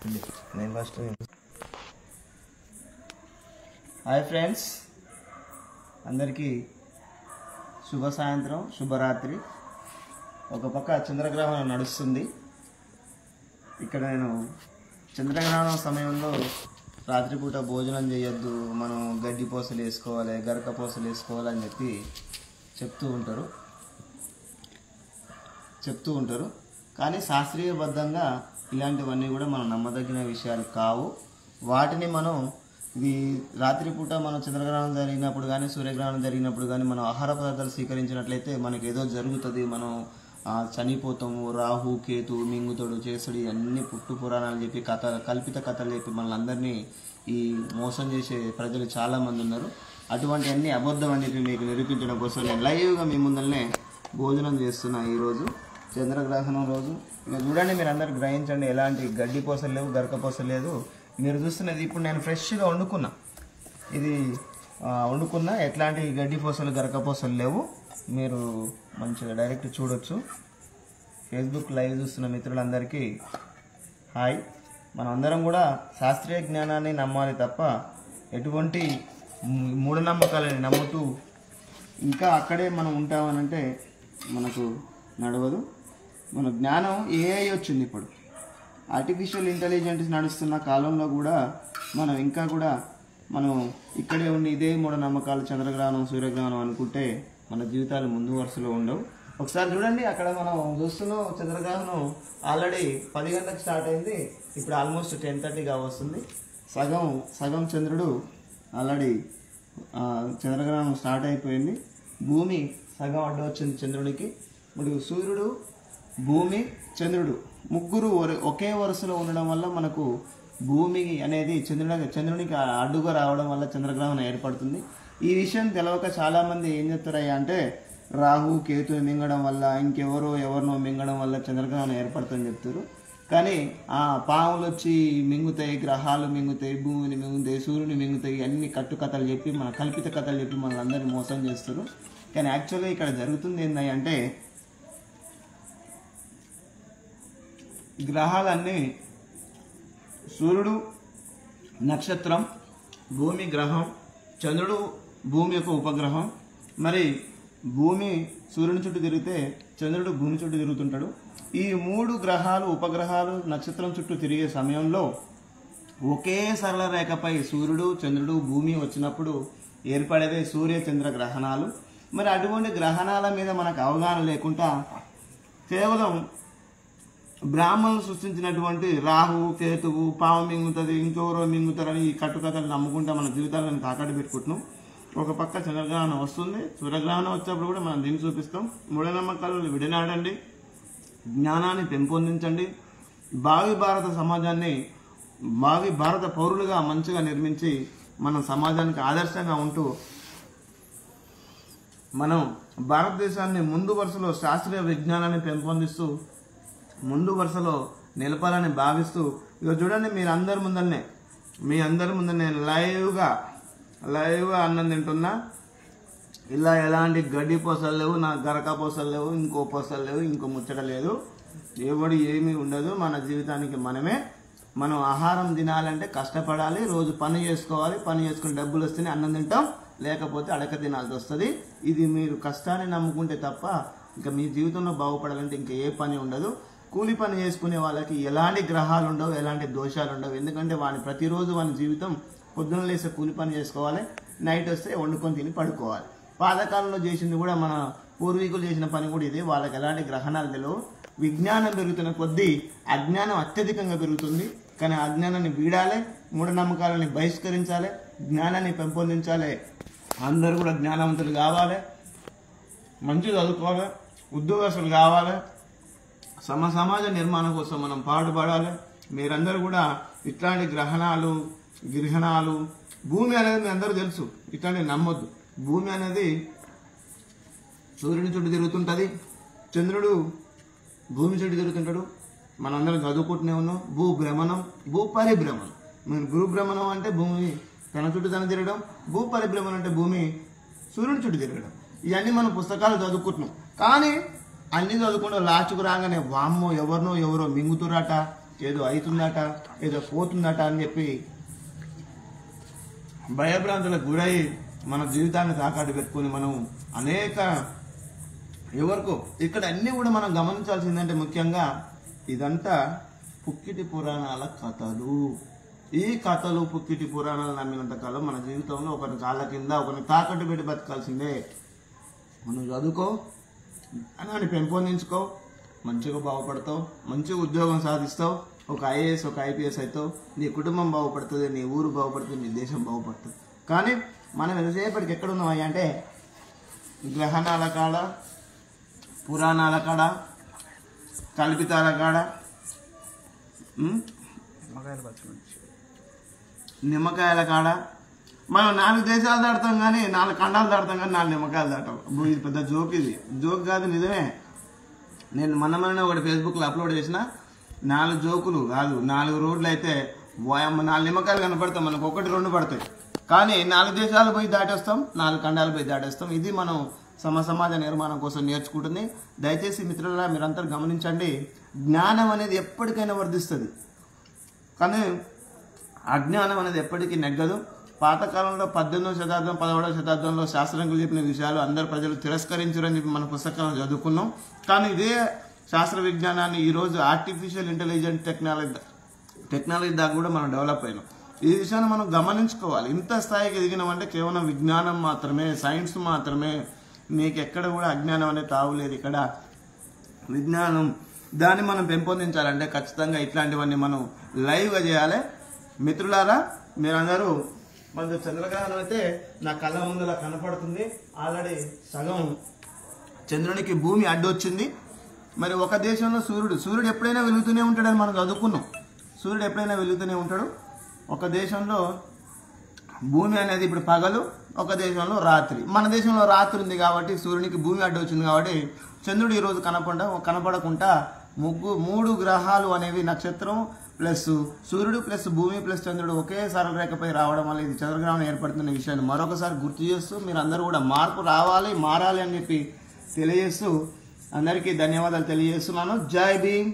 నేను first. Hi friends, అందరికీ శుభ సాయంత్రం, శుభరాత్రి. ఒక పక్క చంద్రగ్రహణం నడుస్తుంది. ఇక్కడ నేను చంద్రగ్రహణం సమయంలో రాత్రిపూట భోజనం చేయొద్దు, మనం గడ్డి పోసలు వేసుకోవాలి, గరక పోసలు వేసుకోవాలి అని చెప్తూ ఉంటారు. కానీ శాస్త్రీయబద్ధంగా ఇలాంటివన్నీ కూడా మనం నమ్మదగిన విషయాలు కావు. వాటిని మనం ఇది రాత్రిపూట మనం చంద్రగ్రహణం జరిగినప్పుడు కానీ సూర్యగ్రహణం జరిగినప్పుడు కానీ మనం ఆహార పదార్థాలు స్వీకరించినట్లయితే మనకి ఏదో జరుగుతుంది, మనం చనిపోతాము, రాహు కేతు మింగుతాడు చేస్తాడు, అన్ని పుట్టు పురాణాలు చెప్పి కల్పిత కథలు చెప్పి మనల్ని అందరినీ ఈ మోసం చేసే ప్రజలు చాలామంది ఉన్నారు. అటువంటి అన్ని అబద్ధం అని చెప్పి మీకు నిరూపించడం కోసం నేను లైవ్గా మీ ముందరనే భోజనం చేస్తున్నా. ఈరోజు చంద్రగ్రహణం రోజు. ఇక చూడండి, మీరు అందరు గ్రహించండి, ఎలాంటి గడ్డి పోసలు లేవు, గరక పోసలు లేదు. మీరు చూస్తున్నది ఇప్పుడు నేను ఫ్రెష్గా వండుకున్నా. ఎట్లాంటి గడ్డి పోసలు గరక పోసలు లేవు. మీరు మంచిగా డైరెక్ట్ చూడొచ్చు. ఫేస్బుక్ లైవ్ చూస్తున్న మిత్రులందరికీ హాయ్. మనం అందరం కూడా శాస్త్రీయ జ్ఞానాన్ని నమ్మాలి తప్ప ఎటువంటి మూఢనమ్మకాలని నమ్ముతూ ఇంకా అక్కడే మనం ఉంటామనంటే మనకు నడవదు. మన జ్ఞానం ఏఐ వచ్చింది. ఇప్పుడు ఆర్టిఫిషియల్ ఇంటెలిజెన్స్ నడుస్తున్న కాలంలో కూడా మనం ఇంకా కూడా మనం ఇక్కడే ఉండి ఇదే మూఢనమ్మకాలు చంద్రగ్రహణం సూర్యగ్రహణం అనుకుంటే మన జీవితాలు ముందు వరుసలో ఉండవు. ఒకసారి చూడండి, అక్కడ మనం చూస్తున్నాం చంద్రగ్రహణం ఆల్రెడీ 10 గంటలకు స్టార్ట్ అయింది. ఇప్పుడు ఆల్మోస్ట్ 10:30గా వస్తుంది. సగం చంద్రుడు ఆల్రెడీ చంద్రగ్రహణం స్టార్ట్ అయిపోయింది. భూమి సగం అడ్డు వచ్చింది చంద్రునికి. ఇప్పుడు సూర్యుడు, భూమి, చంద్రుడు ముగ్గురు ఒకే వరుసలో ఉండడం వల్ల మనకు భూమి అనేది చంద్రునికి అడ్డుగా రావడం వల్ల చంద్రగ్రహణం ఏర్పడుతుంది. ఈ విషయం తెలవక చాలామంది ఏం చెప్తారయ్యా అంటే రాహు కేతుని మింగడం వల్ల ఎవరినో మింగడం వల్ల చంద్రగ్రహణం ఏర్పడుతుందని చెప్తారు. కానీ పాములు వచ్చి మింగుతాయి, గ్రహాలు మింగుతాయి, భూమిని మింగుతాయి, సూర్యుని మింగుతాయి, అన్ని కట్టుకథలు చెప్పి మన కల్పిత కథలు చెప్పి మనల్ని అందరినీ మోసం చేస్తారు. కానీ యాక్చువల్గా ఇక్కడ జరుగుతుంది ఏంటంటే గ్రహాలన్నీ సూర్యుడు నక్షత్రం, భూమి గ్రహం, చంద్రుడు భూమి యొక్క ఉపగ్రహం. మరి భూమి సూర్యుని చుట్టూ తిరిగితే చంద్రుడు భూమి చుట్టూ తిరుగుతుంటాడు. ఈ 3 గ్రహాలు ఉపగ్రహాలు నక్షత్రం చుట్టూ తిరిగే సమయంలో ఒకే సరళ రేఖపై సూర్యుడు చంద్రుడు భూమి వచ్చినప్పుడు ఏర్పడేదే సూర్య చంద్ర గ్రహణాలు. మరి అటువంటి గ్రహణాల మీద మనకు అవగాహన లేకుండా కేవలం బ్రాహ్మణులు సృష్టించినటువంటి రాహు కేతువు పాము మింగుతుంది, ఇంకెవరో మింగుతారని ఈ కట్టుకథలు నమ్ముకుంటా మన జీవితాలను తాకట్టు పెట్టుకుంటున్నాం. ఒక పక్క చంద్రగ్రహణం వస్తుంది, సూర్యగ్రహణం వచ్చినప్పుడు కూడా మనం దీన్ని చూపిస్తాం. మూఢనమ్మకాలను విడనాడండి, జ్ఞానాన్ని పెంపొందించండి, భావి భారత సమాజాన్ని భావి భారత పౌరులుగా మంచిగా నిర్మించి మన సమాజానికి ఆదర్శంగా ఉంటూ మనం భారతదేశాన్ని ముందు వరుసలో శాస్త్రీయ విజ్ఞానాన్ని పెంపొందిస్తూ ముందు వరుసలో నిలపాలని భావిస్తూ ఇక చూడండి, మీ అందరి ముందరనే లైవ్గా అన్నం తింటున్నా. ఇలా ఎలాంటి గడ్డి పోసలు లేవు, నా గరక పోసలు లేవు, ఇంకో పోసలు లేవు, ఇంకో ముచ్చట లేదు, ఎవడు ఏమీ ఉండదు. మన జీవితానికి మనం ఆహారం తినాలంటే కష్టపడాలి, రోజు పని చేసుకోవాలి, పని చేసుకుని డబ్బులు వస్తేనే అన్నం తింటాం, లేకపోతే అడక తినాల్సి వస్తుంది. ఇది మీరు కష్టాన్ని నమ్ముకుంటే తప్ప ఇంకా మీ జీవితంలో బాగుపడాలంటే ఇంకా ఏ పని ఉండదు. కూలి పని చేసుకునే వాళ్ళకి ఎలాంటి గ్రహాలు ఉండవు, ఎలాంటి దోషాలు ఉండవు. ఎందుకంటే ప్రతిరోజు వాని జీవితం పొద్దున్న లేసే కూలి పని చేసుకోవాలి, నైట్ వస్తే వండుకొని తిని పడుకోవాలి. పాతకాలంలో చేసింది కూడా మన పూర్వీకులు చేసిన పని కూడా ఇదే. వాళ్ళకి ఎలాంటి గ్రహణాలు తెలియవు. విజ్ఞానం పెరుగుతున్న కొద్దీ అజ్ఞానం అత్యధికంగా పెరుగుతుంది. కానీ అజ్ఞానాన్ని వీడాలి, మూఢనమ్మకాలని బహిష్కరించాలి, జ్ఞానాన్ని పెంపొందించాలి. అందరూ కూడా జ్ఞానవంతులు కావాలి, మంచిగా చదువుకోవాలి, ఉద్యోగస్తులు కావాలి, సమాజ నిర్మాణం కోసం మనం పాటుపడాలి. మీరందరూ కూడా ఇట్లాంటి గ్రహణాలు భూమి అనేది మీ అందరూ తెలుసు, ఇట్లాంటివి నమ్మొద్దు. భూమి అనేది సూర్యుని చుట్టూ తిరుగుతుంటుంది, చంద్రుడు భూమి చుట్టూ తిరుగుతుంటాడు. మనందరం చదువుకుంటూనే ఉన్నాం. భూభ్రమణం, భూపరిభ్రమణం. భూభ్రమణం అంటే భూమి తన చుట్టూ తన తిరగడం, భూపరిభ్రమణం అంటే భూమి సూర్యుని చుట్టూ తిరగడం. ఇవన్నీ మనం పుస్తకాలు చదువుకుంటున్నాం. కానీ అన్ని చదువుకుంటూ లాస్ట్కు రాగానే వామ్మో ఎవరో మింగుతురాట, ఏదో అవుతుందట, ఏదో పోతుందట అని చెప్పి భయభ్రాంతులకు గురై మన జీవితాన్ని తాకట్టు పెట్టుకుని మనం అనేక ఎవరికో ఇక్కడ అన్ని కూడా మనం గమనించాల్సిందంటే ముఖ్యంగా ఇదంతా పుక్కిటి పురాణాల కథలు. ఈ కథలు పుక్కిటి పురాణాలు నమ్మినంత కాలం మన జీవితంలో ఒకరి కాళ్ళ కింద ఒకరిని తాకట్టు పెట్టి బతకాల్సిందే. మనం చదువుకో, అని పెంపొందించుకో, మంచిగా బాగుపడతావు, మంచిగా ఉద్యోగం సాధిస్తావు, ఒక ఐఏఎస్ ఒక ఐపీఎస్ అవుతావు, నీ కుటుంబం బాగుపడుతుంది, నీ ఊరు బాగుపడుతుంది, నీ దేశం బాగుపడుతుంది. కానీ మనం ఎంతసేపటికి ఎక్కడ ఉన్నామయ్యా అంటే గ్రహణాల కాడ, పురాణాల కాడ, కల్పితాల కాడ, నిమ్మకాయల కాడ. మనం 4 దేశాలు దాడతాం కానీ 4 ఖండాలు దాడతాం కానీ 4 నిమ్మకాయలు దాటాం. ఇది పెద్ద జోక్, ఇది జోక్ కాదు, నిజమే. నేను మొన్న ఒకటి ఫేస్బుక్లో అప్లోడ్ చేసిన 4 జోకులు కాదు, 4 రోడ్లు అయితే 4 నిమ్మకాయలు కనపడతాం, మనకు 1-2 పడతాయి. కానీ 4 దేశాలు పోయి దాటేస్తాం, 4 ఖండాలు పోయి దాటేస్తాం. ఇది మనం సమాజ నిర్మాణం కోసం నేర్చుకుంటుంది. దయచేసి మిత్రులారా మీరంతా గమనించండి, జ్ఞానం అనేది ఎప్పటికైనా వర్ధిస్తుంది, కానీ అజ్ఞానం అనేది ఎప్పటికీ నెగ్గదు. పాతకాలంలో 18వ శతాబ్దం 11వ శతాబ్దంలో శాస్త్రజ్ఞులు చెప్పిన విషయాలు అందరు ప్రజలు తిరస్కరించారని చెప్పి మన పుస్తకాలను చదువుకున్నాం. కానీ ఇదే శాస్త్ర విజ్ఞానాన్ని ఈరోజు ఆర్టిఫిషియల్ ఇంటెలిజెంట్ టెక్నాలజీ దాకా కూడా మనం డెవలప్ అయినాం. ఈ విషయాన్ని మనం గమనించుకోవాలి. ఇంత స్థాయికి ఎదిగినామంటే కేవలం విజ్ఞానం మాత్రమే, సైన్స్ మాత్రమే. నీకు ఎక్కడ కూడా అజ్ఞానం అనేది తావులేదు. ఇక్కడ విజ్ఞానం దాన్ని మనం పెంపొందించాలంటే ఖచ్చితంగా ఇట్లాంటివన్నీ మనం లైవ్గా చేయాలి. మిత్రులారా మీరందరూ మన చంద్రగ్రహణం అయితే నా కళ్ళ ముందులా కనపడుతుంది. ఆల్రెడీ సగం చంద్రునికి భూమి అడ్డొచ్చింది. మరి ఒక దేశంలో సూర్యుడు ఎప్పుడైనా వెలుగుతూనే ఉంటాడని మనం చదువుకున్నాం. సూర్యుడు ఎప్పుడైనా వెలుగుతూనే ఉంటాడు. ఒక దేశంలో భూమి అనేది ఇప్పుడు పగలు, ఒక దేశంలో రాత్రి. మన దేశంలో రాత్రి ఉంది కాబట్టి సూర్యునికి భూమి అడ్డొచ్చింది కాబట్టి చంద్రుడు ఈరోజు కనపడకుండా 3 గ్రహాలు అనేవి నక్షత్రం ప్లస్ సూర్యుడు ప్లస్ భూమి ప్లస్ చంద్రుడు ఒకే సరళ రేఖపై రావడం వల్ల ఇది చంద్రగ్రహణం ఏర్పడుతున్న విషయాన్ని మరొకసారి గుర్తు చేస్తూ మీరందరూ కూడా మార్పు మారాలి అని చెప్పి తెలియజేస్తూ అందరికీ ధన్యవాదాలు తెలియజేస్తున్నాను. జై భీమ్.